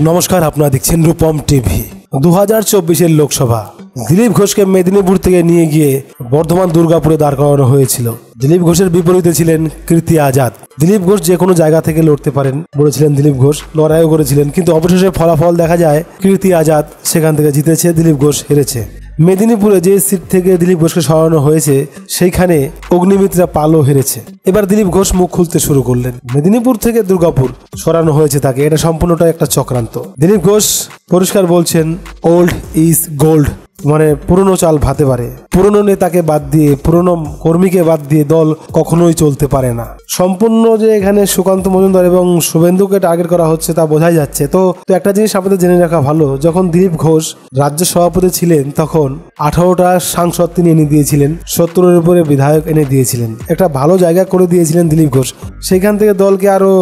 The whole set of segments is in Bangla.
নমস্কার, আপনারা দেখছেন রূপম টিভি। 2024-এর লোকসভা দিলীপ ঘোষকে মেদিনীপুর থেকে নিয়ে গিয়ে বর্ধমান দুর্গাপুরে দাঁড় করানো হয়েছিল। দিলীপ ঘোষের বিপরীতে ছিলেন কীর্তি আজাদ। দিলীপ ঘোষ যে কোনো জায়গা থেকে লড়তে পারেন বলেছিলেন দিলীপ ঘোষ, লড়াইও করেছিলেন, কিন্তু অবশেষে ফলাফল দেখা যায় কীর্তি আজাদ সেখান থেকে জিতেছে, দিলীপ ঘোষ হেরেছে। মেদিনীপুরে যে সিট থেকে দিলীপ ঘোষকে সরানো হয়েছে সেইখানে অগ্নিমিত্রা পালও হেরেছে। এবার দিলীপ ঘোষ মুখ খুলতে শুরু করলেন। মেদিনীপুর থেকে দুর্গাপুর সরানো হয়েছে তাকে, এটা সম্পূর্ণটা একটা চক্রান্ত। দিলীপ ঘোষ পরিষ্কার বলছেন, ওল্ড ইজ গোল্ড, মানে পুরনো চাল ভাতে পারে। পুরনো নেতাকে বাদ দিয়ে, পুরনো কর্মীকে বাদ দিয়ে দল কখনোই চলতে পারে না। সম্পূর্ণ যে এখানে সুকান্ত মজুমদার এবং শুভেন্দুকে টার্গেট করা হচ্ছে তা বোঝাই যাচ্ছে। তো একটা জিনিস আমাদের জেনে রাখা ভালো, যখন দিলীপ ঘোষ রাজ্য সভাপতি ছিলেন তখন 18টা সাংসদ তিনি এনে দিয়েছিলেন, 70-এর উপরে বিধায়ক এনে দিয়েছিলেন। একটা ভালো জায়গা করে দিয়েছিলেন দিলীপ ঘোষ। সেখান থেকে দলকে আরো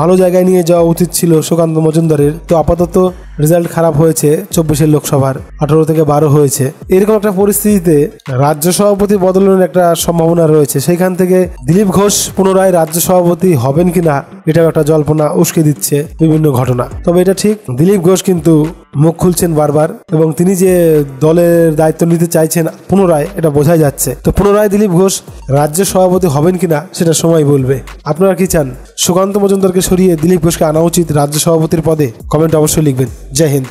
ভালো জায়গায় নিয়ে যাওয়া উচিত ছিল সুকান্ত মজুমদারের। তো আপাতত রেজাল্ট খারাপ হয়েছে 24-এর লোকসভার, 18 থেকে 12 হয়েছে। এরকম একটা পরিস্থিতিতে রাজ্য সভাপতি বদলানোর একটা সম্ভাবনা রয়েছে। সেইখান থেকে দিলীপ ঘোষ পুনরায় রাজ্য সভাপতি হবেন কিনা এটাও একটা জল্পনা উস্কে দিচ্ছে বিভিন্ন ঘটনা। তবে এটা ঠিক, দিলীপ ঘোষ কিন্তু মুখ খুলছেন বারবার এবং তিনি যে দলের দায়িত্ব নিতে চাইছেন পুনরায়, এটা বোঝাই যাচ্ছে। তো পুনরায় দিলীপ ঘোষ রাজ্য সভাপতি হবেন কিনা সেটা সময় বলবে। আপনারা কি চান সুকান্ত মজুমদারকে সরিয়ে দিলীপ ঘোষকে আনা উচিত রাজ্য সভাপতির পদে? কমেন্ট অবশ্যই লিখবেন। জয় হিন্দ।